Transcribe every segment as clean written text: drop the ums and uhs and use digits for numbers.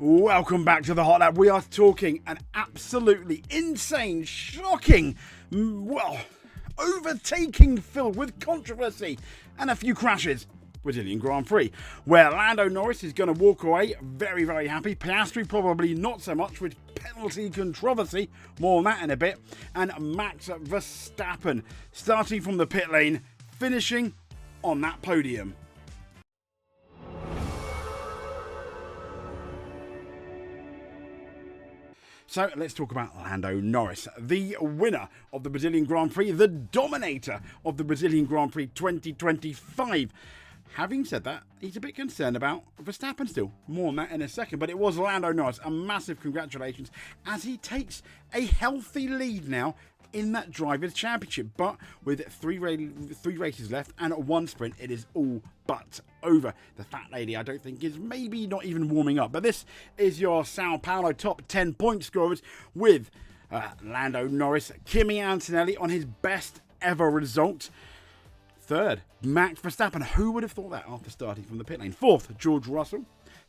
Welcome back to the Hot Lap. We are talking an absolutely insane, shocking, overtaking filled with controversy and a few crashes Brazilian Grand Prix, where Lando Norris is going to walk away very, very happy. Piastri probably not so much, with penalty controversy. More on that in a bit. And Max Verstappen starting from the pit lane, finishing on that podium. So let's talk about Lando Norris, the winner of the Brazilian Grand Prix, the dominator of the Brazilian Grand Prix 2025. Having said that, he's a bit concerned about Verstappen still. More on that in a second. But it was Lando Norris. A massive congratulations as he takes a healthy lead now in that Drivers' Championship. But with three races left and one sprint, it is all but over. The fat lady, I don't think, is maybe not even warming up. But this is your Sao Paulo top 10 point scorers with Lando Norris, Kimi Antonelli on his best ever result. Third, Max Verstappen. Who would have thought that after starting from the pit lane? Fourth, George Russell.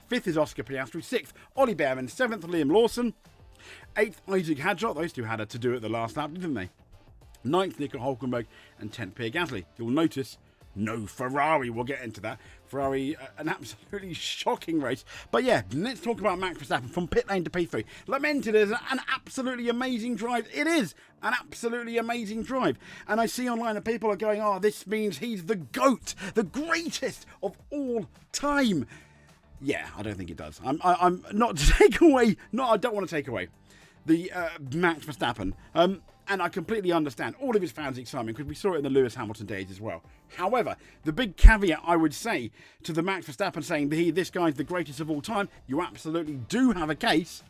Fifth is Oscar Piastri. Sixth, Ollie Behrman. Seventh, Liam Lawson. Eighth, Isaac Hadjar. Those two had it to do at the last lap, didn't they? Ninth, Nico Hülkenberg. And 10th, Pierre Gasly. You'll notice no Ferrari. We'll get into that. Ferrari, an absolutely shocking race. But yeah, let's talk about Max Verstappen from pit lane to P3. Lamented as an absolutely amazing drive. It is an absolutely amazing drive. And I see online that people are going, oh, this means he's the GOAT, the greatest of all time. Yeah, I don't think it does. I'm not to take away. No, I don't want to take away the Max Verstappen. And I completely understand all of his fans' excitement because we saw it in the Lewis Hamilton days as well. However, the big caveat I would say to the Max Verstappen saying that this guy's the greatest of all time, you absolutely do have a case.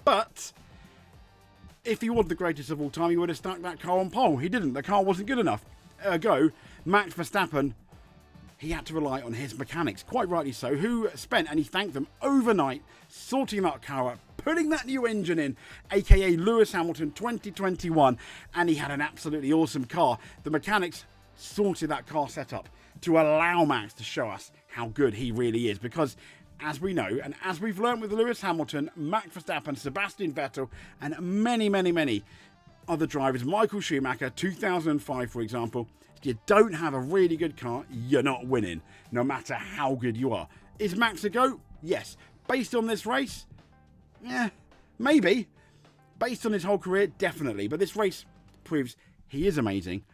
But if he was the greatest of all time, he would have stuck that car on pole. He didn't. The car wasn't good enough. Ergo, Max Verstappen, he had to rely on his mechanics, quite rightly so, who spent, and he thanked them overnight, sorting that car out, putting that new engine in, aka Lewis Hamilton 2021, and he had an absolutely awesome car. The mechanics sorted that car setup to allow Max to show us how good he really is, because as we know, and as we've learned with Lewis Hamilton, Max Verstappen, Sebastian Vettel, and many, many, many other drivers, Michael Schumacher, 2005, for example, if you don't have a really good car, you're not winning, no matter how good you are. Is Max a GOAT? Yes. Based on this race? Yeah, maybe. Based on his whole career, definitely. But this race proves he is amazing.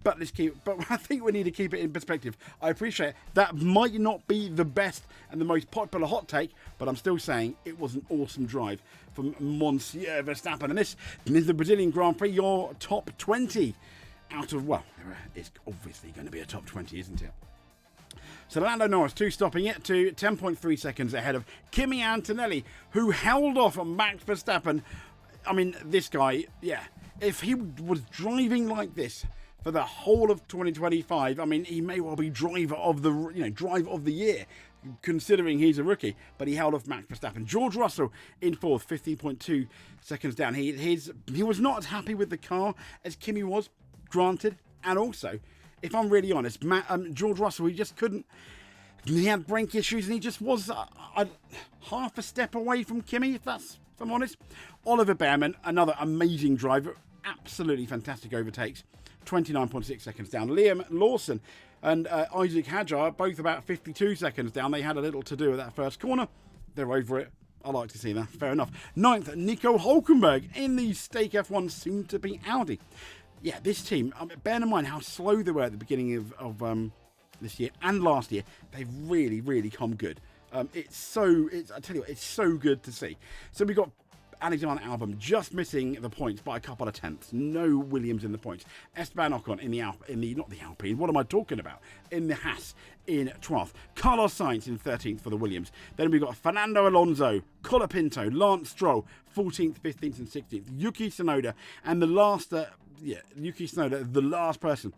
But I think we need to keep it in perspective. I appreciate that might not be the best and the most popular hot take, but I'm still saying it was an awesome drive from Monsieur Verstappen. And this is the Brazilian Grand Prix, your top 20 out of, well, it's obviously going to be a top 20, isn't it? So Lando Norris, stopping it to 10.3 seconds ahead of Kimi Antonelli, who held off on Max Verstappen. I mean, this guy, yeah, if he was driving like this for the whole of 2025, I mean, he may well be driver of the year, considering he's a rookie. But he held off Max Verstappen. George Russell in fourth, 15.2 seconds down. He was not as happy with the car as Kimi was, granted, and also, if I'm really honest, George Russell, he just couldn't. He had brake issues, and he just was half a step away from Kimi, if I'm honest. Oliver Behrman, another amazing driver, absolutely fantastic overtakes, 29.6 seconds down. Liam Lawson and Isaac Hadjar, both about 52 seconds down. They had a little to do with that first corner. They're over it. I like to see that. Fair enough. Ninth, Nico Hülkenberg in the Stake F1 soon-to-be Audi. Yeah, this team, bear in mind how slow they were at the beginning of this year and last year. They've really, really come good. I tell you what, it's so good to see. So we got Alexander Albon just missing the points by a couple of tenths. No Williams in the points. Esteban Ocon in the Alpine. What am I talking about? In the Haas in 12th. Carlos Sainz in 13th for the Williams. Then we got Fernando Alonso, Colapinto, Lance Stroll, 14th, 15th, and 16th. Yuki Tsunoda, and the last. Yuki Tsunoda, the last person.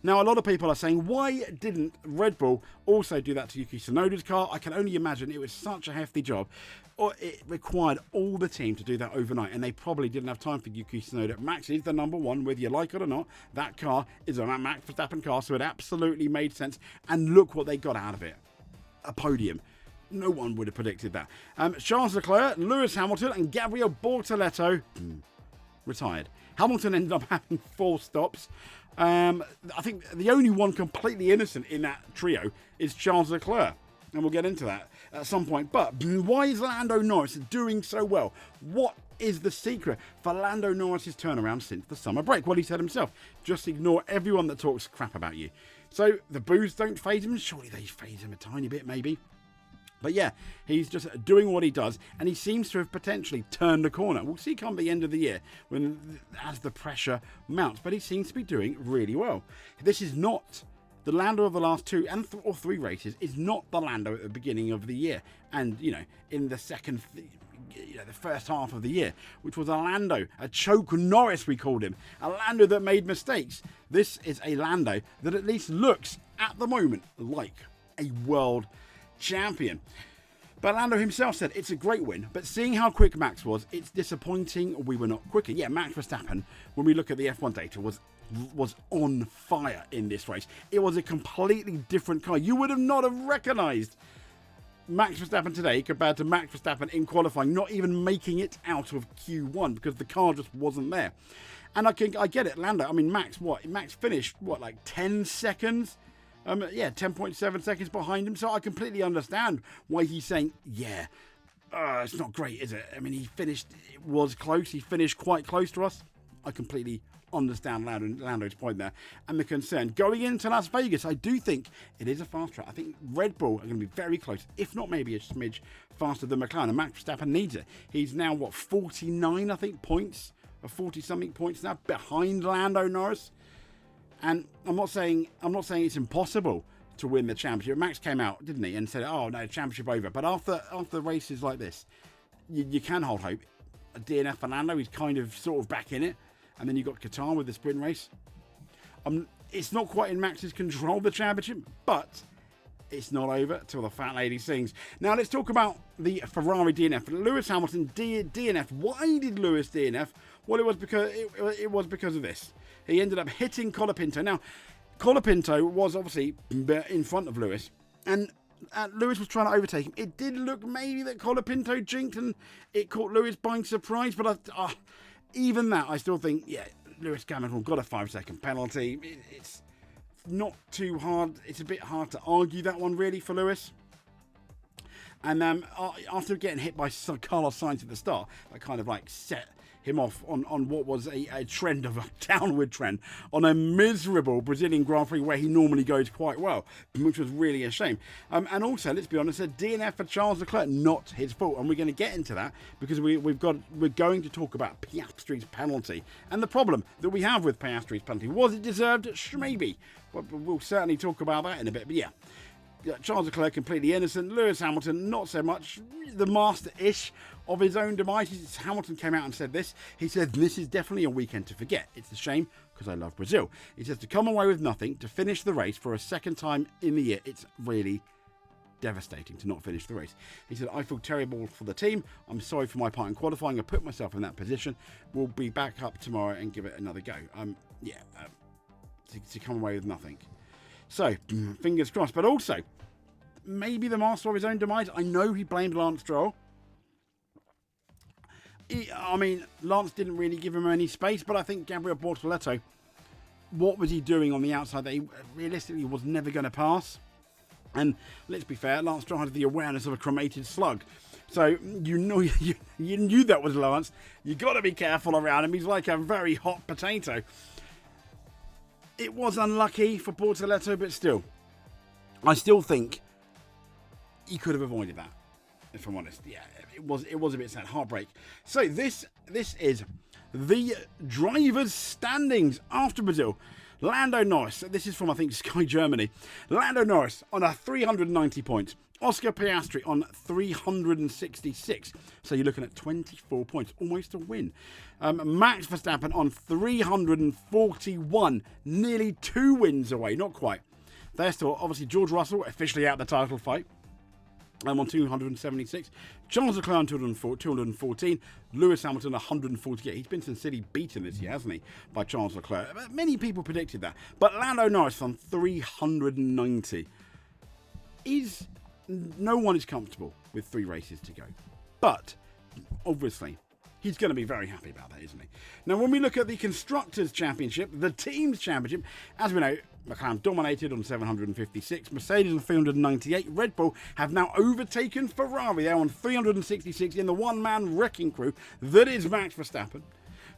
Now, a lot of people are saying, why didn't Red Bull also do that to Yuki Tsunoda's car? I can only imagine it was such a hefty job, or it required all the team to do that overnight, and they probably didn't have time for Yuki Tsunoda. Max is the number one, whether you like it or not. That car is a Max Verstappen car, so it absolutely made sense, and look what they got out of it. A podium. No one would have predicted that. Charles Leclerc, Lewis Hamilton and Gabriel Bortoleto retired. Hamilton ended up having 4 stops. I think the only one completely innocent in that trio is Charles Leclerc. And we'll get into that at some point. But why is Lando Norris doing so well? What is the secret for Lando Norris's turnaround since the summer break? Well, he said himself, just ignore everyone that talks crap about you. So the boos don't faze him. Surely they faze him a tiny bit, maybe. But yeah, he's just doing what he does, and he seems to have potentially turned the corner. We'll see come the end of the year as the pressure mounts, but he seems to be doing really well. This is not the Lando of the last 2 or 3 races. Is not the Lando at the beginning of the year, and in the the first half of the year, which was a Lando, a choke Norris we called him, a Lando that made mistakes. This is a Lando that at least looks at the moment like a world champion. But Lando himself said it's a great win, but seeing how quick Max was, it's disappointing we were not quicker. Yeah, Max Verstappen, when we look at the F1 data, was on fire in this race. It was a completely different car. You would have not have recognised Max Verstappen today compared to Max Verstappen in qualifying, not even making it out of Q1 because the car just wasn't there. And I get it, Lando. I mean, Max finished like 10 seconds. 10.7 seconds behind him. So I completely understand why he's saying, it's not great, is it? I mean, it was close. He finished quite close to us. I completely understand Lando's point there. And the concern. Going into Las Vegas, I do think it is a fast track. I think Red Bull are going to be very close, if not maybe a smidge faster than McLaren. And Max Verstappen needs it. He's now, 49, I think, points, or 40-something points now, behind Lando Norris. And I'm not saying it's impossible to win the championship. Max came out, didn't he, and said, "Oh no, championship over." But after races like this, you can hold hope. A DNF for Lando, he's kind of sort of back in it, and then you got Qatar with the sprint race. It's not quite in Max's control, the championship, but it's not over till the fat lady sings. Now let's talk about the Ferrari DNF. Lewis Hamilton DNF. Why did Lewis DNF? Well, it was because of this. He ended up hitting Colapinto. Now, Colapinto was obviously in front of Lewis, and Lewis was trying to overtake him. It did look maybe that Colapinto jinked, and it caught Lewis by surprise. But even that, I still think, Lewis Hamilton got a 5-second penalty. It's not too hard. It's a bit hard to argue that one, really, for Lewis. And after getting hit by Carlos Sainz at the start, that kind of set him off on what was a trend of a downward trend on a miserable Brazilian Grand Prix where he normally goes quite well, which was really a shame. And also, let's be honest, a DNF for Charles Leclerc, not his fault. And we're going to get into that because we're going to talk about Piastri's penalty and the problem that we have with Piastri's penalty. Was it deserved? Maybe. But we'll certainly talk about that in a bit. But yeah. Charles Leclerc completely innocent. Lewis Hamilton not so much. The master-ish of his own demise. Hamilton came out and said this. He said, "This is definitely a weekend to forget. It's a shame because I love Brazil." He says, "To come away with nothing, to finish the race for a second time in the year, it's really devastating to not finish the race." He said, "I feel terrible for the team. I'm sorry for my part in qualifying. I put myself in that position. We'll be back up tomorrow and give it another go." To come away with nothing. So, fingers crossed. But also, maybe the master of his own demise. I know he blamed Lance Stroll. Lance didn't really give him any space, but I think Gabriel Bortoleto, what was he doing on the outside that he realistically was never going to pass? And let's be fair, Lance Stroll had the awareness of a cremated slug. So you knew that was Lance. You got to be careful around him. He's like a very hot potato. It was unlucky for Bortoleto, but still, I still think he could have avoided that, if I'm honest. Yeah, it was a bit sad. Heartbreak. So this is the drivers' standings after Brazil. Lando Norris, this is from, I think, Sky Germany. Lando Norris on 390 points. Oscar Piastri on 366. So you're looking at 24 points, almost a win. Max Verstappen on 341, nearly 2 wins away, not quite. There's still, obviously, George Russell officially out the title fight. I'm on 276. Charles Leclerc on 214. Lewis Hamilton 148. He's been sincerely beaten this year, hasn't he, by Charles Leclerc? Many people predicted that. But Lando Norris on 390. Is no one is comfortable with 3 races to go. But, obviously, he's going to be very happy about that, isn't he? Now, when we look at the Constructors' Championship, the Teams' Championship, as we know, McLaren dominated on 756, Mercedes on 398, Red Bull have now overtaken Ferrari. They're on 366 in the one-man wrecking crew that is Max Verstappen.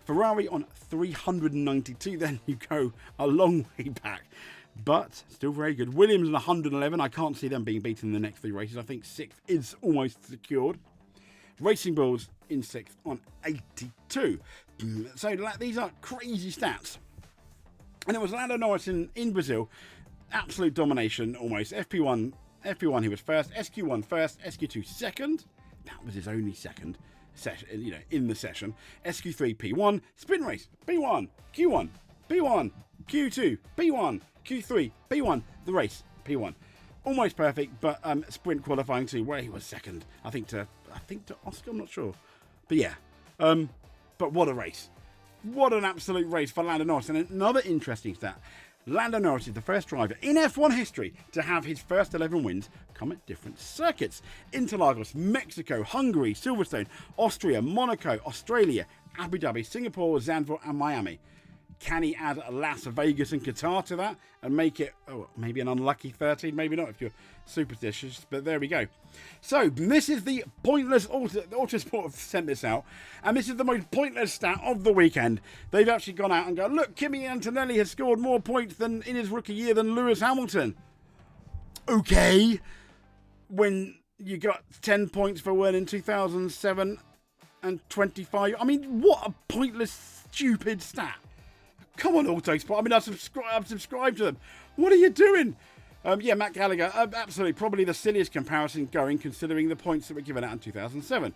Ferrari on 392, then you go a long way back. But still very good. Williams on 111. I can't see them being beaten in the next 3 races. I think 6th is almost secured. Racing Bulls in 6th on 82. So these are crazy stats. And it was Lando Norris in Brazil. Absolute domination almost. FP1 he was first. SQ1 first. SQ2 second. That was his only second session, in the session. SQ3 P1. Sprint race P1. Q1 P1. Q2 P1. Q3 P1. The race P1. Almost perfect, but sprint qualifying too, where he was second. I think to Oscar, I'm not sure. But yeah. But what a race. What an absolute race for Lando Norris. And another interesting stat. Lando Norris is the first driver in F1 history to have his first 11 wins come at different circuits. Interlagos, Mexico, Hungary, Silverstone, Austria, Monaco, Australia, Abu Dhabi, Singapore, Zandvoort and Miami. Can he add Las Vegas and Qatar to that and make it, maybe an unlucky 13? Maybe not if you're superstitious, but there we go. So, this is the pointless, Autosport have sent this out, and this is the most pointless stat of the weekend. They've actually gone out and go, look, Kimi Antonelli has scored more points than in his rookie year than Lewis Hamilton. Okay. When you got 10 points for winning 2007 and 25. I mean, what a pointless, stupid stat. Come on, Autosport. I mean, I've subscribed to them. What are you doing? Yeah, Matt Gallagher, absolutely. Probably the silliest comparison going, considering the points that were given out in 2007.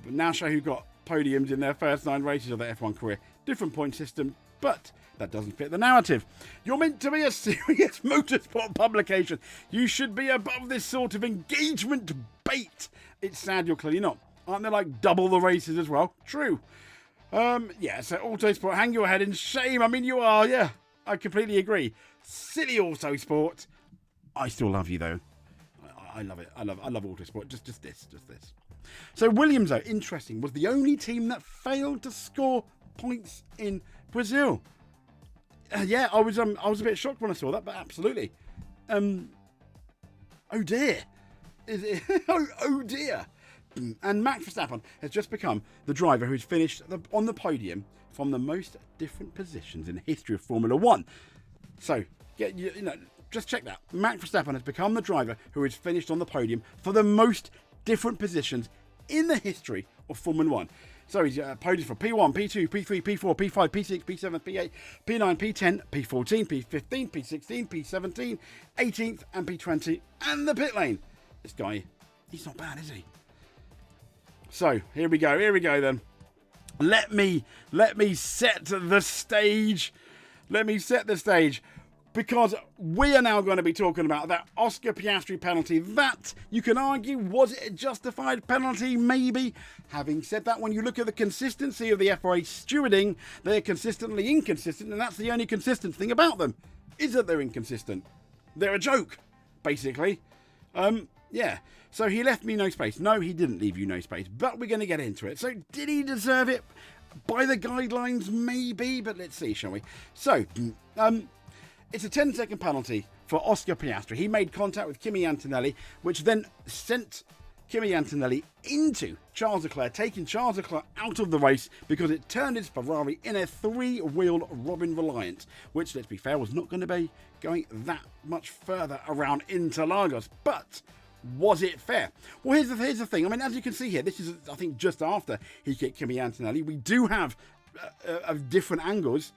But now show who got podiums in their first 9 races of their F1 career. Different point system, but that doesn't fit the narrative. You're meant to be a serious motorsport publication. You should be above this sort of engagement bait. It's sad you're clearly not. Aren't there like double the races as well? True. Yeah, so Autosport, hang your head in shame. I mean, you are, yeah. I completely agree. Silly Autosport. I still love you, though. I love it. I love Autosport. Just this. So Williams, though, interesting, was the only team that failed to score points in Brazil. Yeah, I was a bit shocked when I saw that, but absolutely. Oh dear. Oh dear. And Max Verstappen has just become the driver who's finished on the podium from the most different positions in the history of Formula 1. So, just check that. Max Verstappen has become the driver who has finished on the podium for the most different positions in the history of Formula 1. So he's podiums for P1, P2, P3, P4, P5, P6, P7, P8, P9, P10, P14, P15, P16, P17, 18th and P20 and the pit lane. This guy, he's not bad, is he? So, here we go then. Let me set the stage. Because we are now going to be talking about that Oscar Piastri penalty. That, you can argue, was it a justified penalty? Maybe. Having said that, when you look at the consistency of the FIA stewarding, they're consistently inconsistent, and that's the only consistent thing about them, is that they're inconsistent. They're a joke, basically. Yeah. So he left me no space. No, he didn't leave you no space, but we're going to get into it. So did he deserve it? By the guidelines, maybe, but let's see, shall we? So, it's a 10-second penalty for Oscar Piastri. He made contact with Kimi Antonelli, which then sent Kimi Antonelli into Charles Leclerc, taking Charles Leclerc out of the race because it turned his Ferrari in a 3-wheeled Robin Reliant, which, let's be fair, was not going to be going that much further around Interlagos. But was it fair? Well, here's the thing. I mean, as you can see here, this is, I think, just after he kicked Kimi Antonelli. We do have different angles.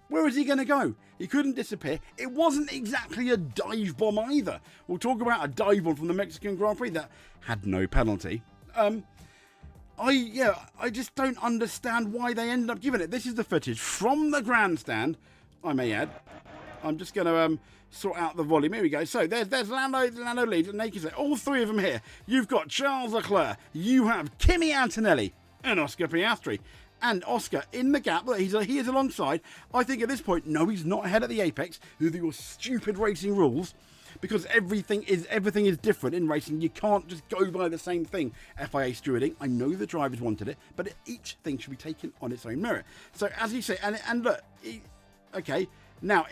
Where is he going to go? He couldn't disappear. It wasn't exactly a dive bomb either. We'll talk about a dive bomb from the Mexican Grand Prix that had no penalty. I just don't understand why they ended up giving it. This is the footage from the grandstand, I may add. I'm just going to sort out the volume. Here we go. So there's Lando leads, and they can say all 3 of them here. You've got Charles Leclerc, you have Kimi Antonelli, and Oscar Piastri. And Oscar in the gap, he is alongside. I think at this point, no, he's not ahead at the apex with your stupid racing rules. because everything is different in racing. You can't just go by the same thing. FIA stewarding, I know the drivers wanted it, but each thing should be taken on its own merit. So as you say, and look, okay, now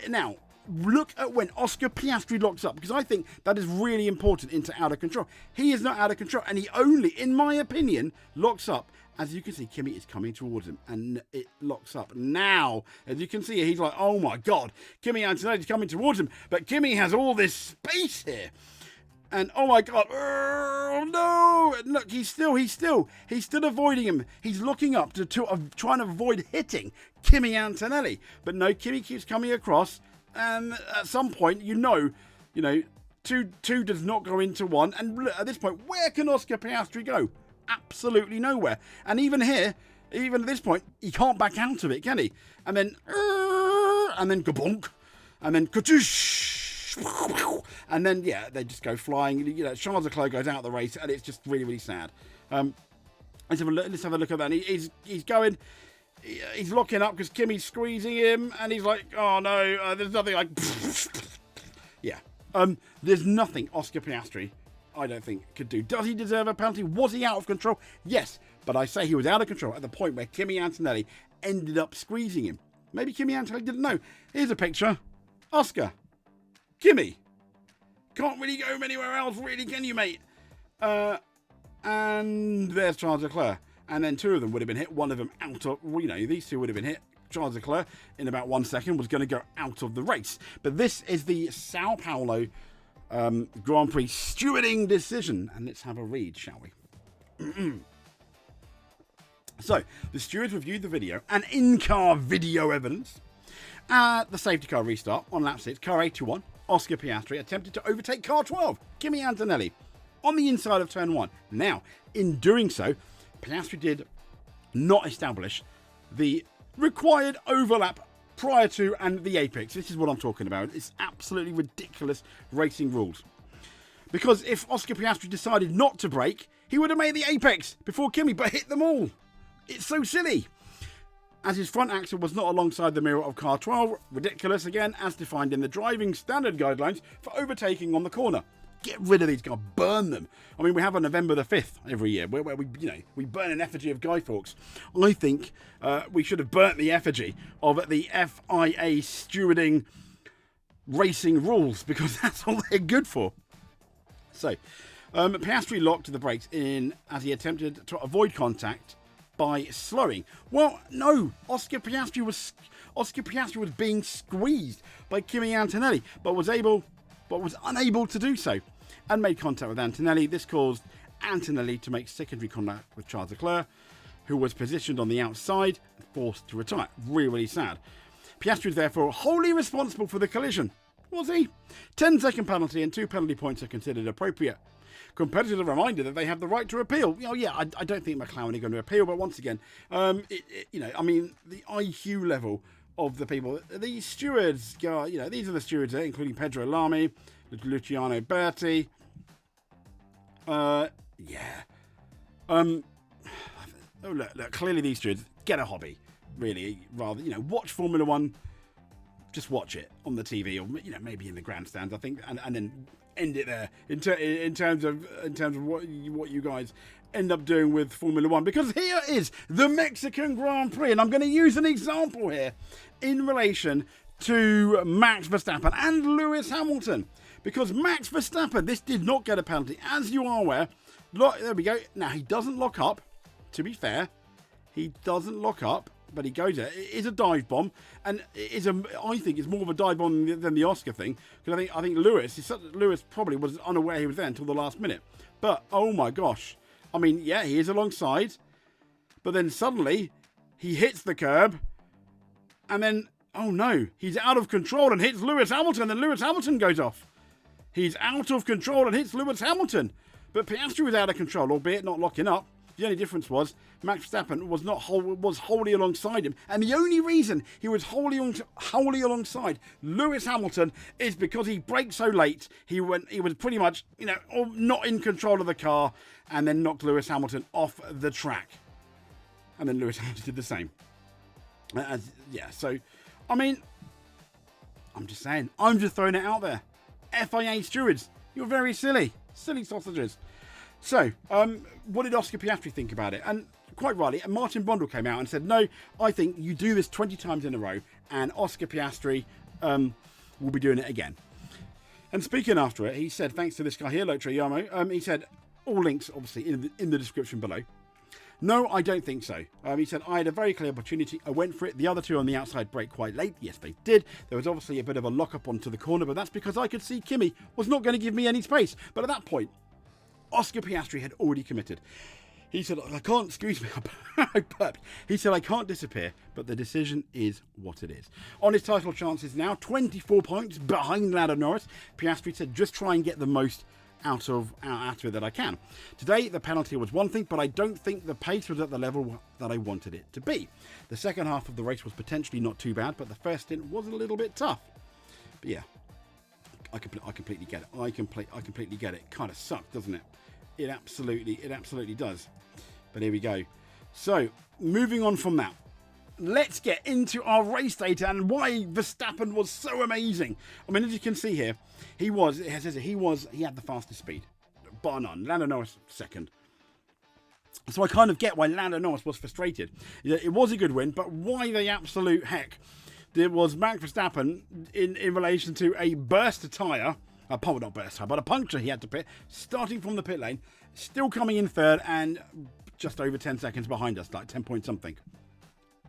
look at when Oscar Piastri locks up, because I think that is really important into out of control. He is not out of control, and he only, in my opinion, locks up. As you can see, Kimi is coming towards him, and it locks up. Now, as you can see, he's like, oh my God, Kimi Antonelli's coming towards him, but Kimi has all this space here. And oh my God, oh no, and look, he's still avoiding him. He's looking up to trying to avoid hitting Kimi Antonelli. But no, Kimi keeps coming across, and at some point, you know, two does not go into one. And at this point, where can Oscar Piastri go? Absolutely nowhere. And even here, even at this point, he can't back out of it, can he? And then kabonk, and then katoosh, and then yeah, they just go flying. You know, Charles Leclerc goes out of the race, and it's just really, really sad. Let's have a look at that. He's going. He's locking up because Kimi's squeezing him, and he's like, oh no, there's nothing like. Yeah. There's nothing Oscar Piastri, I don't think, could do. Does he deserve a penalty? Was he out of control? Yes, but I say he was out of control at the point where Kimi Antonelli ended up squeezing him. Maybe Kimi Antonelli didn't know. Here's a picture. Oscar. Kimi. Can't really go anywhere else, really, can you, mate? And there's Charles Leclerc. And then two of them would have been hit. One of them out of, these two would have been hit. Charles Leclerc, in about 1 second, was going to go out of the race. But this is the Sao Paulo Grand Prix stewarding decision. And let's have a read, shall we? So, the stewards reviewed the video and in-car video evidence. At the safety car restart on lap 6, car 81, Oscar Piastri attempted to overtake car 12, Kimi Antonelli, on the inside of turn 1. Now, in doing so, Piastri did not establish the required overlap prior to and the apex. This is what I'm talking about. It's absolutely ridiculous racing rules. Because if Oscar Piastri decided not to brake, he would have made the apex before Kimi, but hit them all. It's so silly. As his front axle was not alongside the mirror of car 12, ridiculous again, as defined in the driving standard guidelines for overtaking on the corner. Get rid of these guys, burn them. I mean, we have on November the 5th every year where we burn an effigy of Guy Fawkes. I think we should have burnt the effigy of the FIA stewarding racing rules, because that's all they're good for. So, Piastri locked the brakes in as he attempted to avoid contact by slowing. Well, no, Oscar Piastri was being squeezed by Kimi Antonelli, but was unable to do so, and made contact with Antonelli. This caused Antonelli to make secondary contact with Charles Leclerc, who was positioned on the outside and forced to retire. Really, really sad. Piastri was therefore wholly responsible for the collision. Was he? 10-second penalty and 2 penalty points are considered appropriate. Competitors are reminded that they have the right to appeal. I don't think McLaren are going to appeal, but once again, the IQ level of the people, the stewards, these are the stewards there, including Pedro Lamy, Luciano Berti. Look, clearly these stewards, get a hobby, really, rather, watch Formula One. Just watch it on the TV, or maybe in the grandstands, I think, and then end it there in terms of what you guys end up doing with Formula One. Because here is the Mexican Grand Prix, and I'm going to use an example here in relation to Max Verstappen and Lewis Hamilton. Because Max Verstappen, this did not get a penalty, as you are aware. There we go. Now, he doesn't lock up, to be fair. He doesn't lock up. But he goes there. It is a dive bomb, and I think it's more of a dive bomb than the Oscar thing, because I think Lewis probably was unaware he was there until the last minute. But oh my gosh, I mean, yeah, he is alongside, but then suddenly he hits the curb, and then oh no, he's out of control and hits Lewis Hamilton, and Lewis Hamilton goes off. He's out of control and hits Lewis Hamilton, but Piastri was out of control, albeit not locking up. The only difference was Max Verstappen was wholly alongside him, and the only reason he was wholly alongside Lewis Hamilton is because he braked so late. He was pretty much not in control of the car, and then knocked Lewis Hamilton off the track, and then Lewis Hamilton did the same. So I mean, I'm just saying, I'm just throwing it out there. FIA stewards. You're very silly. Silly sausages. So, what did Oscar Piastri think about it? And quite rightly, Martin Brundle came out and said, no, I think you do this 20 times in a row, and Oscar Piastri will be doing it again. And speaking after it, he said, thanks to this guy here, Lotre Yamo, he said, all links, obviously, in the description below. No, I don't think so. He said, I had a very clear opportunity. I went for it. The other two on the outside brake quite late. Yes, they did. There was obviously a bit of a lock-up onto the corner, but that's because I could see Kimi was not going to give me any space. But at that point, Oscar Piastri had already committed. He said, I can't, excuse me, I burped. He said, I can't disappear, but the decision is what it is. On his title chances now, 24 points behind Lando Norris. Piastri said, just try and get the most out of it that I can. Today, the penalty was one thing, but I don't think the pace was at the level that I wanted it to be. The second half of the race was potentially not too bad, but the first stint was a little bit tough. But yeah, I completely get it. I completely get it. Kind of sucked, doesn't it? It absolutely does. But here we go. So, moving on from that, let's get into our race data and why Verstappen was so amazing. I mean, as you can see here, he had the fastest speed, bar none. Lando Norris second. So I kind of get why Lando Norris was frustrated. It was a good win, but why the absolute heck there was Max Verstappen in relation to a burst tyre, not burst tyre, but a puncture he had to pit, starting from the pit lane, still coming in third and just over 10 seconds behind us, like 10 point something.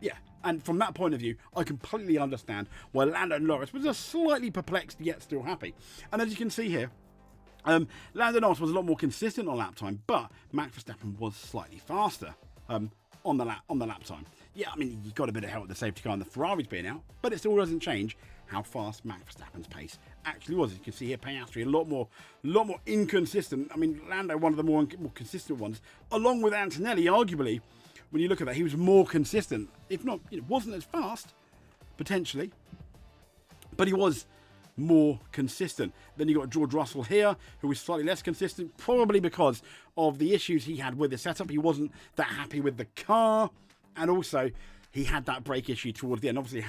Yeah, and from that point of view, I completely understand why Lando Norris was just slightly perplexed yet still happy. And as you can see here, Lando Norris was a lot more consistent on lap time, but Max Verstappen was slightly faster on the lap time. Yeah, I mean, you got a bit of help with the safety car and the Ferraris being out, but it still doesn't change how fast Max Verstappen's pace actually was. As you can see here, Piastri a lot more inconsistent. I mean, Lando, one of the more consistent ones, along with Antonelli, arguably. When you look at that, he was more consistent. If not, wasn't as fast, potentially, but he was more consistent. Then you got George Russell here, who was slightly less consistent, probably because of the issues he had with the setup. He wasn't that happy with the car, and also he had that brake issue towards the end. Obviously,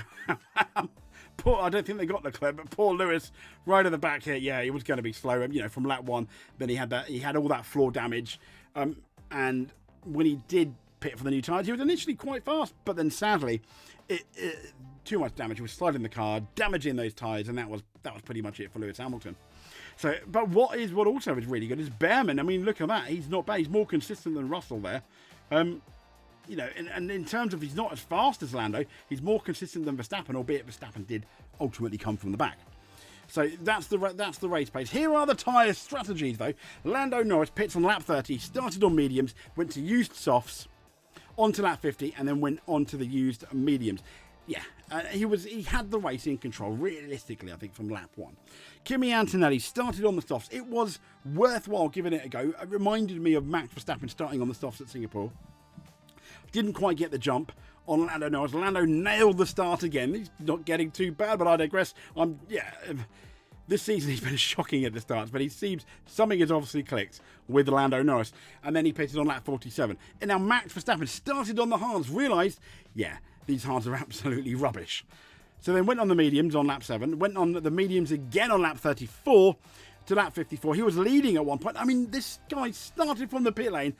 I don't think they got the clip, but poor Lewis right at the back here. Yeah, he was going to be slow. From lap one. Then he had all that floor damage, and when he did pit for the new tyres, he was initially quite fast, but then sadly, too much damage. He was sliding the car, damaging those tyres, and that was pretty much it for Lewis Hamilton. So, but what also is really good is Behrman. I mean, look at that. He's not bad. He's more consistent than Russell there. And in terms of he's not as fast as Lando, he's more consistent than Verstappen, albeit Verstappen did ultimately come from the back. So that's the race pace. Here are the tyre strategies though. Lando Norris pits on lap 30, started on mediums, went to used softs, onto lap 50, and then went on to the used mediums. Yeah, he had the race in control, realistically, I think, from lap 1. Kimi Antonelli started on the softs. It was worthwhile giving it a go. It reminded me of Max Verstappen starting on the softs at Singapore. Didn't quite get the jump on Lando Norris. Lando nailed the start again. He's not getting too bad, but I digress. This season he's been shocking at the starts, but something has obviously clicked with Lando Norris. And then he pitted on lap 47. And now Max Verstappen started on the hards, realised, these hards are absolutely rubbish. So then went on the mediums on lap 7, went on the mediums again on lap 34 to lap 54. He was leading at one point. I mean, this guy started from the pit lane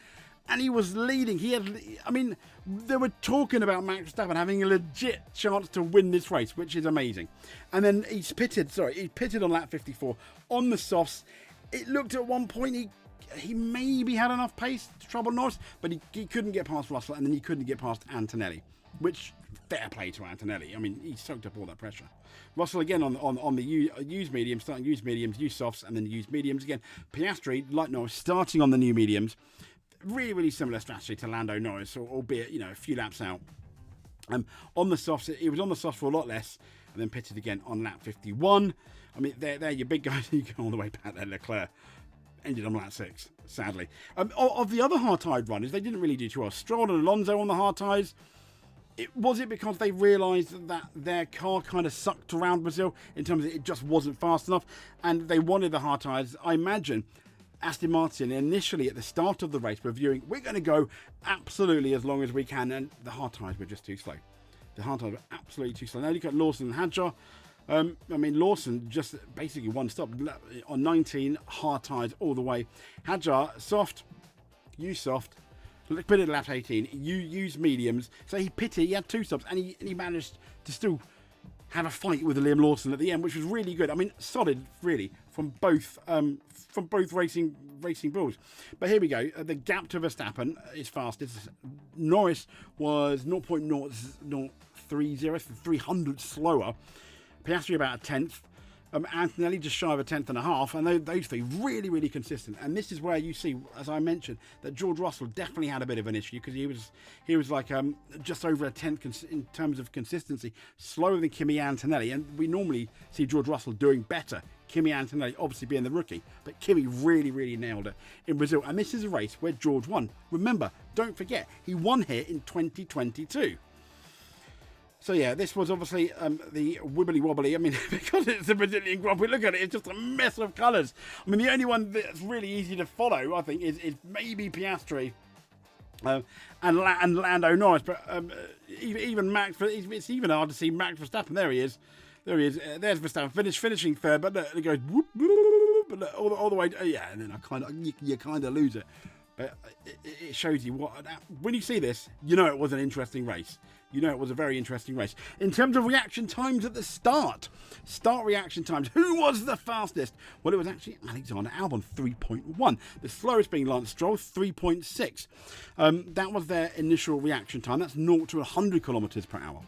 and he was leading. They were talking about Max Verstappen having a legit chance to win this race, which is amazing. And then he pitted on lap 54 on the softs. It looked at one point he maybe had enough pace to trouble Norris, but he couldn't get past Russell, and then he couldn't get past Antonelli, which, fair play to Antonelli. I mean, he soaked up all that pressure. Russell again on the used mediums, starting used mediums, used softs, and then used mediums again. Piastri, like Norris, starting on the new mediums. Really, really similar strategy to Lando Norris, albeit, a few laps out. On the softs, he was on the softs for a lot less, and then pitted again on lap 51. I mean, they're your big guys. You go all the way back there. Leclerc ended on lap 6, sadly. Of the other hard-tired runners, they didn't really do too well. Stroll and Alonso on the hard tyres. Was it because they realised that their car kind of sucked around Brazil in terms of it just wasn't fast enough, and they wanted the hard tyres? I imagine Aston Martin initially at the start of the race were viewing, we're going to go absolutely as long as we can, and the hard tyres were just too slow. The hard tyres were absolutely too slow. Now look at Lawson and Hadjar. I mean, Lawson just basically one stop on 19, hard tyres all the way. Hadjar, soft, you soft, pitted lap 18, you use mediums. So he pitted, he had 2 stops, and he managed to still have a fight with Liam Lawson at the end, which was really good. I mean, solid, really, from both racing bulls. But here we go. The gap to Verstappen is fastest. Norris was 0.030, 300 slower. Piastri about a tenth. Antonelli just shy of a tenth and a half, and those three really, really consistent. And this is where you see, as I mentioned, that George Russell definitely had a bit of an issue, because he was like just over a tenth in terms of consistency, slower than Kimi Antonelli. And we normally see George Russell doing better. Kimi Antonelli obviously being the rookie, but Kimi really, really nailed it in Brazil. And this is a race where George won. Remember, don't forget, he won here in 2022. So yeah, this was obviously the wibbly wobbly. I mean, because it's the Brazilian Grand Prix, look at it, it's just a mess of colours. I mean, the only one that's really easy to follow, I think, is maybe Piastri and Lando Norris. But even Max, it's even hard to see Max Verstappen. There he is. There's Verstappen finishing third, but look, it goes whoop, but look, all the way. Yeah, and then you kind of lose it. But it shows you when you see this, you know it was an interesting race. You know it was a very interesting race. In terms of reaction times at the start reaction times, who was the fastest? Well, it was actually Alexander Albon, 3.1. The slowest being Lance Stroll, 3.6. That was their initial reaction time. That's 0 to 100 kilometers per hour.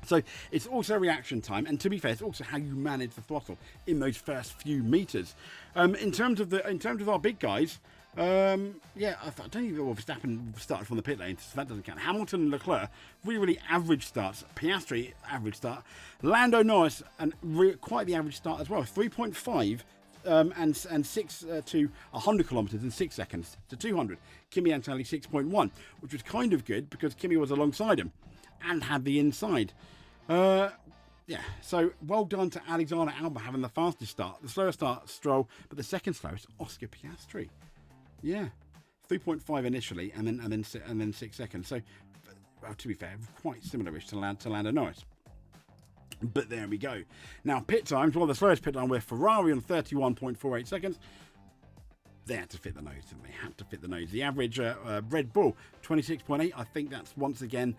So it's also reaction time, and to be fair, it's also how you manage the throttle in those first few meters. In terms of our big guys. I don't even know if Verstappen started from the pit lane, so that doesn't count. Hamilton and Leclerc, really average starts. Piastri, average start. Lando Norris, and quite the average start as well. 3.5 and 6 to 100 kilometres in 6 seconds to 200. Kimi Antonelli 6.1, which was kind of good because Kimi was alongside him and had the inside. So well done to Alexander Albon having the fastest start. The slowest start, Stroll, but the second slowest, Oscar Piastri. Yeah, 3.5 initially, and then 6 seconds. So, well, to be fair, quite similar-ish to Lando Norris. But there we go. Now, pit times. Well, the slowest pit time with Ferrari on 31.48 seconds. They had to fit the nose, didn't they? Had to fit the nose. The average Red Bull, 26.8. I think that's once again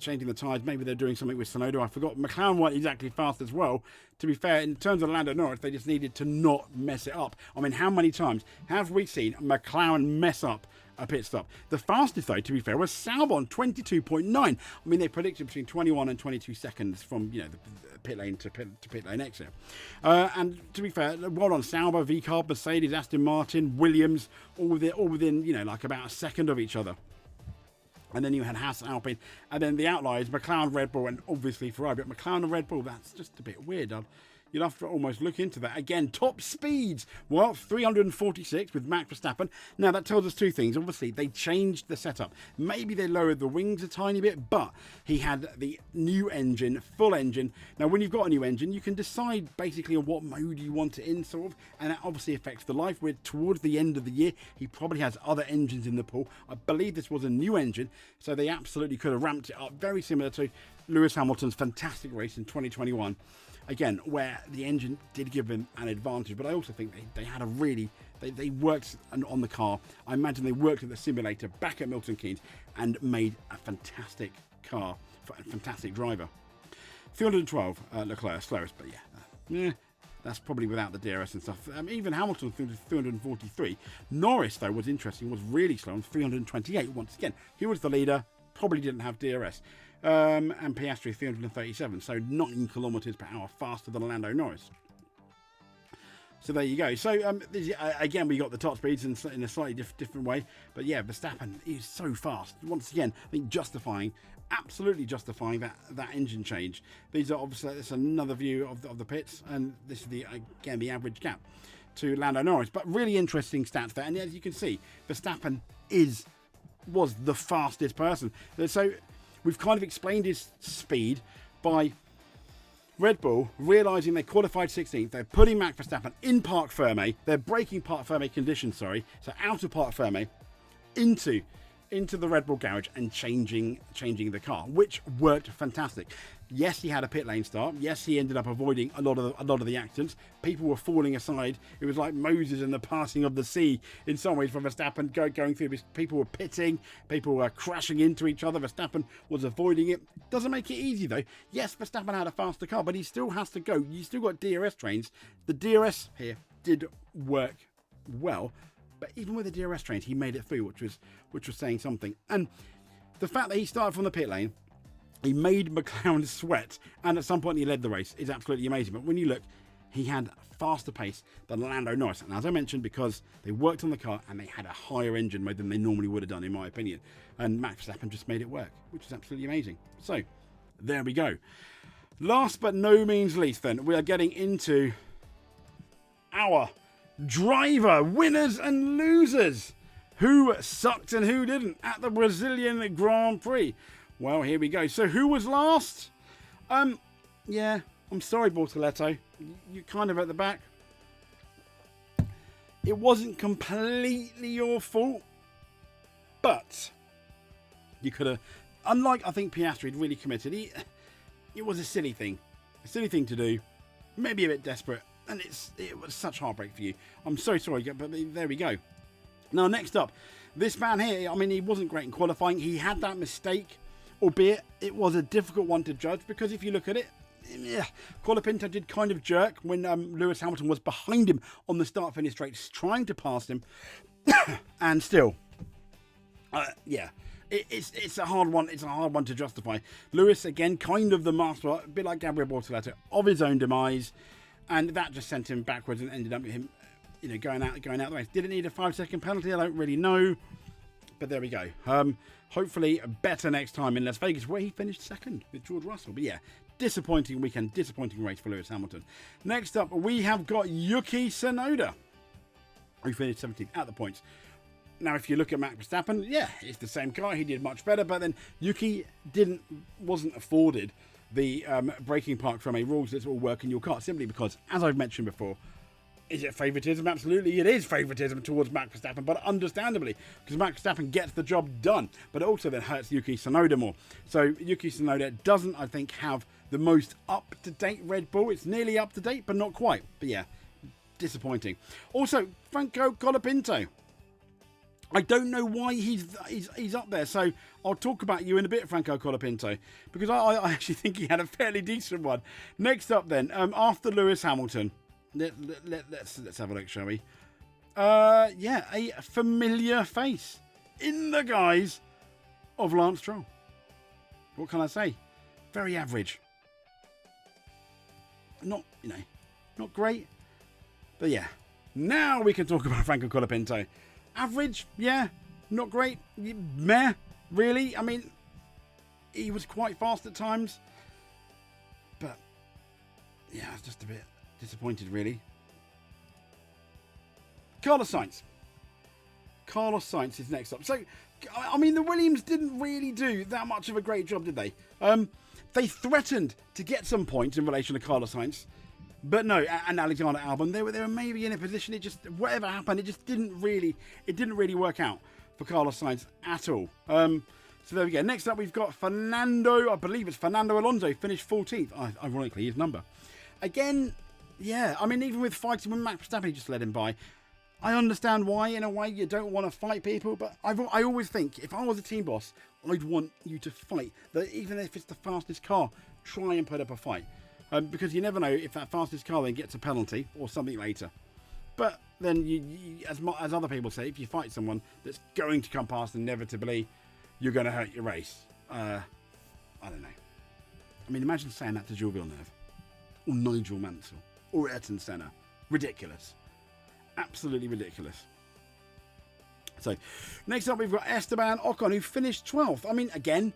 changing the tyres. Maybe they're doing something with Sonoda. I forgot. McLaren weren't exactly fast as well. To be fair, in terms of Lando Norris, they just needed to not mess it up. I mean, how many times have we seen McLaren mess up a pit stop? The fastest, though, to be fair, was Albon, 22.9. I mean, they predicted between 21 and 22 seconds from, the pit lane to pit lane exit. And to be fair, well on Sauber, VCARB, Mercedes, Aston Martin, Williams, all within, like about a second of each other. And then you had Haas, Alpine, and then the outliers, McLaren, Red Bull, and obviously Ferrari. But McLaren and Red Bull, that's just a bit weird. You'll have to almost look into that. Again, top speeds. Well, 346 with Max Verstappen. Now, that tells us two things. Obviously, they changed the setup. Maybe they lowered the wings a tiny bit, but he had the new engine, full engine. Now, when you've got a new engine, you can decide basically on what mode you want it in, sort of, and that obviously affects the life. We're towards the end of the year. He probably has other engines in the pool. I believe this was a new engine, so they absolutely could have ramped it up, very similar to Lewis Hamilton's fantastic race in 2021. Again, where the engine did give them an advantage, but I also think they had they worked on the car. I imagine they worked at the simulator back at Milton Keynes and made a fantastic car for a fantastic driver. 312 Leclerc, slowest, but that's probably without the DRS and stuff. Even Hamilton 343. Norris, though, was interesting, was really slow on 328. Once again, he was the leader, probably didn't have DRS. And Piastri 337, so 9 kilometers per hour faster than Lando Norris. So there you go. So again, we got the top speeds in a slightly different way, but yeah, Verstappen is so fast. Once again, I think absolutely justifying that engine change. These are obviously, it's another view of the pits, and this is the average gap to Lando Norris. But really interesting stats there, and as you can see, Verstappen was the fastest person. So we've kind of explained his speed by Red Bull realising they qualified 16th. They're putting Max Verstappen in Parc Fermé. They're breaking Parc Fermé conditions, so out of Parc Fermé into into the Red Bull garage and changing the car, which worked fantastic. Yes, he had a pit lane start. Yes, he ended up avoiding a lot of the accidents. People were falling aside. It was like Moses and the passing of the sea in some ways for Verstappen going through. People were pitting. People were crashing into each other. Verstappen was avoiding it. Doesn't make it easy though. Yes, Verstappen had a faster car, but he still has to go. You still got DRS trains. The DRS here did work well, but even with the DRS trains, he made it through, which was saying something. And the fact that he started from the pit lane, he made McLaren sweat, and at some point he led the race, is absolutely amazing. But when you look, he had a faster pace than Lando Norris. And as I mentioned, because they worked on the car and they had a higher engine mode than they normally would have done, in my opinion. And Max Verstappen just made it work, which is absolutely amazing. So, there we go. Last but no means least, then, we are getting into our driver winners and losers. Who sucked and who didn't at the Brazilian Grand Prix? Well, here we go. So who was last? Yeah, I'm sorry, Bortoleto. You're kind of at the back. It wasn't completely your fault, but you could have, unlike I think Piastri had really committed, it was a silly thing to do, maybe a bit desperate, and it was such heartbreak for you. I'm so sorry, but there we go. Now, next up, this man here, I mean, he wasn't great in qualifying. He had that mistake, albeit it was a difficult one to judge, because if you look at it, yeah, Colapinto did kind of jerk when Lewis Hamilton was behind him on the start-finish straight, trying to pass him, and still, yeah, it's a hard one. It's a hard one to justify. Lewis, again, kind of the master, a bit like Gabriel Bortoleto, of his own demise, and that just sent him backwards and ended up with him, you know, going out the race. Did it need a 5-second penalty? I don't really know, but there we go. Hopefully better next time in Las Vegas, where he finished second with George Russell. But yeah, disappointing weekend, disappointing race for Lewis Hamilton. Next up, we have got Yuki Tsunoda, who finished 17th at the points. Now, if you look at Max Verstappen, yeah, it's the same car. He did much better, but then Yuki wasn't afforded the braking park from a rules that's all work in your car, simply because, as I've mentioned before, is it favouritism? Absolutely, it is favouritism towards Max Verstappen, but understandably, because Max Verstappen gets the job done, but it also then hurts Yuki Tsunoda more. So Yuki Tsunoda doesn't, I think, have the most up-to-date Red Bull. It's nearly up-to-date, but not quite. But yeah, disappointing. Also, Franco Colapinto. I don't know why he's up there, so I'll talk about you in a bit, Franco Colapinto, because I actually think he had a fairly decent one. Next up then, after Lewis Hamilton, let's have a look, shall we? Yeah, a familiar face in the guise of Lance Stroll. What can I say? Very average. Not great, but yeah. Now we can talk about Franco Colapinto. Average, yeah. Not great, meh. Really, I mean, he was quite fast at times, but yeah, I was just a bit disappointed, really. Carlos Sainz. Carlos Sainz is next up. So, I mean, the Williams didn't really do that much of a great job, did they? They threatened to get some points in relation to Carlos Sainz, but no. And Alexander Albon, they were maybe in a position. It just, whatever happened, it just didn't really work out for Carlos Sainz at all. So there we go. Next up, we've got Fernando. I believe it's Fernando Alonso, finished 14th. Ironically, his number. Again, yeah. I mean, even with fighting with Max Verstappen, he just let him by. I understand why, in a way, you don't want to fight people, but I always think, if I was a team boss, I'd want you to fight. That even if it's the fastest car, try and put up a fight. Because you never know if that fastest car then gets a penalty or something later. But then, you as other people say, if you fight someone that's going to come past inevitably, you're going to hurt your race. I don't know. I mean, imagine saying that to Jules Villeneuve, or Nigel Mansell, or Ayrton Senna. Ridiculous. Absolutely ridiculous. So, next up we've got Esteban Ocon, who finished 12th. I mean, again,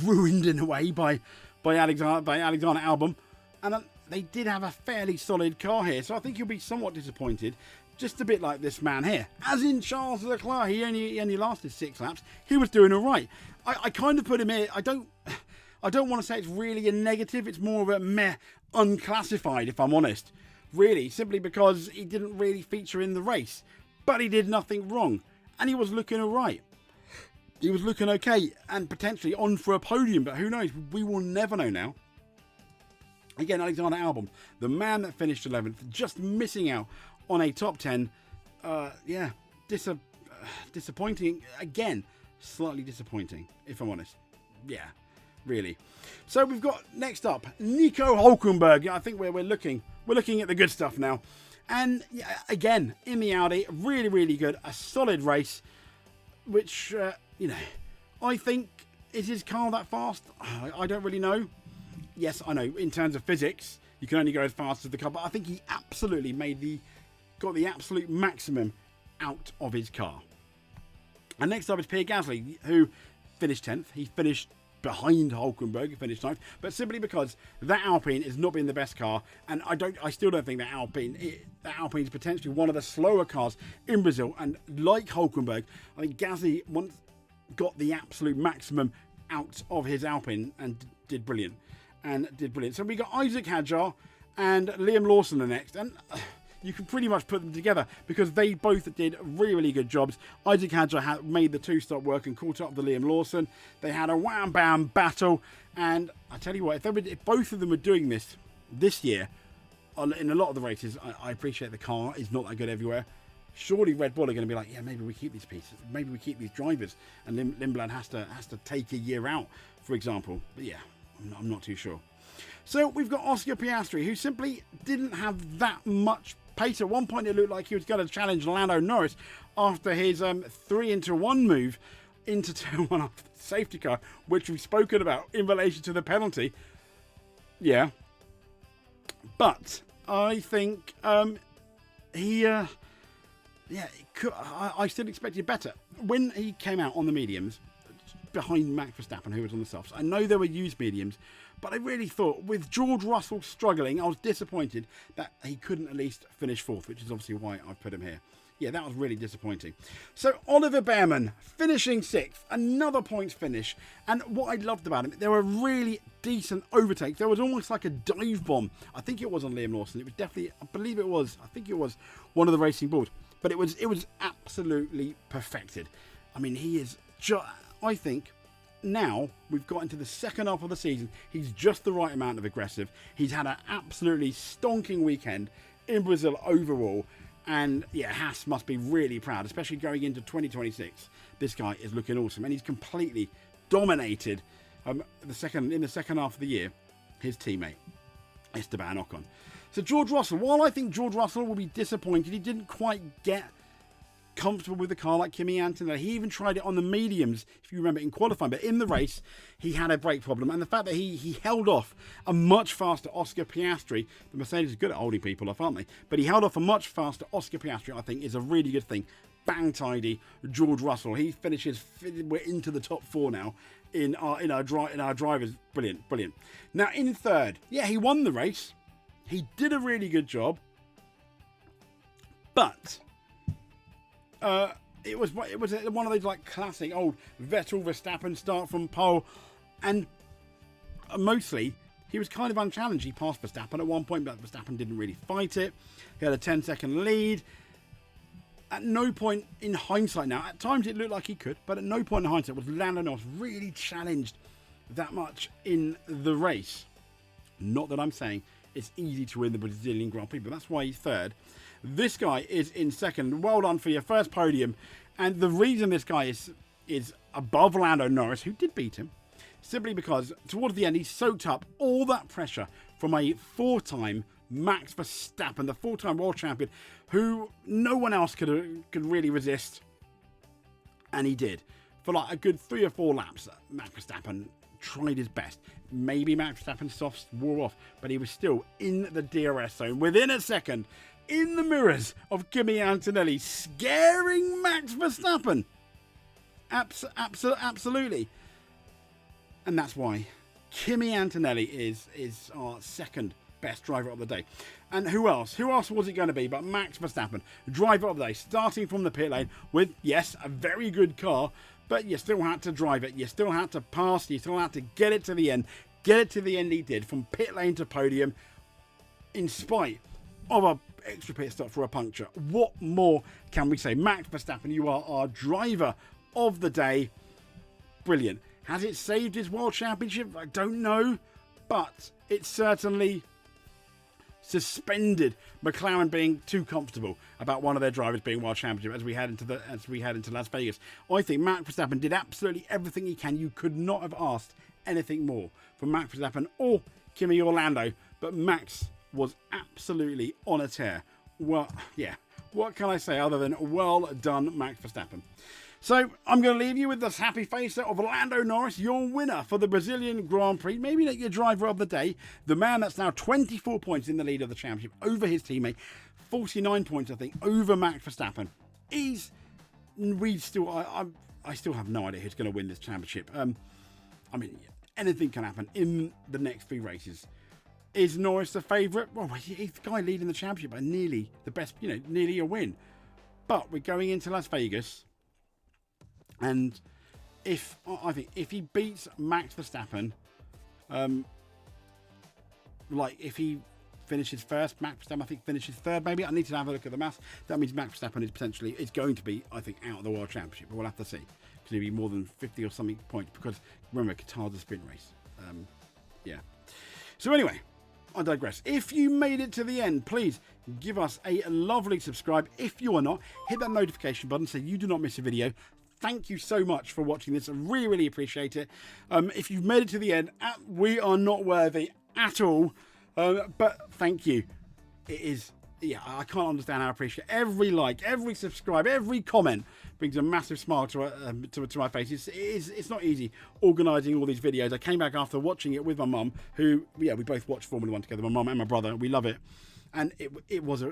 ruined in a way by Alexander Albon. And they did have a fairly solid car here, so I think you'll be somewhat disappointed. Just a bit like this man here. As in Charles Leclerc, he only lasted 6 laps. He was doing all right. I kind of put him here. I don't want to say it's really a negative. It's more of a meh, unclassified, if I'm honest. Really, simply because he didn't really feature in the race. But he did nothing wrong. And he was looking all right. he was looking okay and potentially on for a podium, but who knows? We will never know now. Again, Alexander Albon, the man that finished 11th, just missing out on a top 10. Yeah, disappointing. Again, slightly disappointing, if I'm honest. Yeah, really. So we've got next up Nico Hülkenberg. I think we're looking at the good stuff now. And yeah, again, in the Audi, really, really good. A solid race, which, you know, I think, is his car that fast? I don't really know. Yes, I know, in terms of physics, you can only go as fast as the car, but I think he absolutely got the absolute maximum out of his car. And next up is Pierre Gasly, who finished 10th. He finished behind Hülkenberg, he finished 9th, but simply because that Alpine has not been the best car, and I still don't think that Alpine is potentially one of the slower cars in Brazil, and like Hülkenberg, I think Gasly once got the absolute maximum out of his Alpine and did brilliant. So we got Isaac Hadjar and Liam Lawson the next, and you can pretty much put them together because they both did really, really good jobs. Isaac Hadjar made the two-stop work and caught up with Liam Lawson. They had a wham-bam battle, and I tell you what, if both of them were doing this year in a lot of the races, I appreciate the car is not that good everywhere. Surely Red Bull are going to be like, yeah, maybe we keep these pieces, maybe we keep these drivers, and Lindblad has to take a year out, for example. But yeah, I'm not too sure. So we've got Oscar Piastri, who simply didn't have that much pace. At one point it looked like he was going to challenge Lando Norris after his 3-into-1 move into turn 1 after the safety car, which we've spoken about in relation to the penalty. Yeah. But I think I still expected better. When he came out on the mediums, behind Max Verstappen, who was on the softs, I know there were used mediums, but I really thought, with George Russell struggling, I was disappointed that he couldn't at least finish 4th, which is obviously why I've put him here. Yeah, that was really disappointing. So Oliver Behrman finishing 6th, another points finish. And what I loved about him, there were really decent overtakes. There was almost like a dive bomb. I think it was on Liam Lawson. It was definitely, I think it was one of the racing boards. But it was absolutely perfected. I mean, he is just, I think, now we've got into the second half of the season, he's just the right amount of aggressive. He's had an absolutely stonking weekend in Brazil overall. And yeah, Haas must be really proud, especially going into 2026. This guy is looking awesome, and he's completely dominated in the second half of the year his teammate Esteban Ocon. So George Russell, while I think George Russell will be disappointed, he didn't quite get comfortable with the car like Kimi Antonelli. He even tried it on the mediums, if you remember, in qualifying, but in the race he had a brake problem, and the fact that he held off a much faster Oscar Piastri, the Mercedes is good at holding people off, aren't they? But he held off a much faster Oscar Piastri, I think, is a really good thing. Bang tidy George Russell. He finishes, we're into the top 4 now in our drivers. Brilliant. Now in third, yeah, he won the race. He did a really good job, but it was one of those like classic old Vettel Verstappen start from pole, and mostly he was kind of unchallenged. He passed Verstappen at one point, but Verstappen didn't really fight it. He had a 10-second lead. At no point in hindsight now, at times it looked like he could, but at no point in hindsight was Lando Norris really challenged that much in the race. Not that I'm saying it's easy to win the Brazilian Grand Prix, but that's why he's third. This guy is in second. Well done for your first podium. And the reason this guy is above Lando Norris, who did beat him, simply because towards the end he soaked up all that pressure from a 4-time Max Verstappen, the 4-time world champion, who no one else could really resist. And he did. For like a good 3 or 4 laps, Max Verstappen tried his best. Maybe Max Verstappen's softs wore off, but he was still in the DRS zone within a second, in the mirrors of Kimi Antonelli, scaring Max Verstappen. Absolutely. And that's why Kimi Antonelli is our second best driver of the day. And who else? Who else was it going to be but Max Verstappen, driver of the day, starting from the pit lane with, yes, a very good car, but you still had to drive it. You still had to pass. You still had to get it to the end. Get it to the end he did, from pit lane to podium, in spite of a extra pit stop for a puncture. What more can we say? Max Verstappen, you are our driver of the day. brilliant. Has it saved his World Championship? I don't know, but it certainly suspended McLaren being too comfortable about one of their drivers being World Championship as we head into Las Vegas. I think Max Verstappen did absolutely everything he can. You could not have asked anything more from Max Verstappen or Kimi or Lando, but Max was absolutely on a tear. Well, yeah, what can I say other than well done, Max Verstappen? So I'm going to leave you with this happy face of Lando Norris, your winner for the Brazilian Grand Prix. Maybe not your driver of the day, the man that's now 24 points in the lead of the championship over his teammate, 49 points I think over Max Verstappen. I still have no idea who's going to win this championship. I mean, anything can happen in the next 3 races. Is Norris the favourite? Well, he's the guy leading the championship by nearly the best, nearly a win. But we're going into Las Vegas. And I think if he beats Max Verstappen, if he finishes first, Max Verstappen I think finishes third. Maybe I need to have a look at the maths. That means Max Verstappen is going to be, I think, out of the World Championship. But we'll have to see. Because he'll be more than 50 or something points. Because remember, Qatar's a sprint race. Yeah. So anyway, I digress. If you made it to the end, please give us a lovely subscribe. If you are not, hit that notification button so you do not miss a video. Thank you so much for watching this. I really, really appreciate it. If you've made it to the end, we are not worthy at all. But thank you. It is, I can't understand how I appreciate every like, every subscribe, every comment brings a massive smile to my face. It's not easy organising all these videos. I came back after watching it with my mum, who, we both watched Formula 1 together, my mum and my brother. We love it. And it was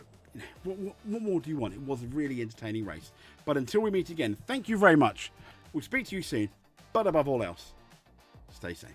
what more do you want? It was a really entertaining race. But until we meet again, thank you very much. We'll speak to you soon. But above all else, stay safe.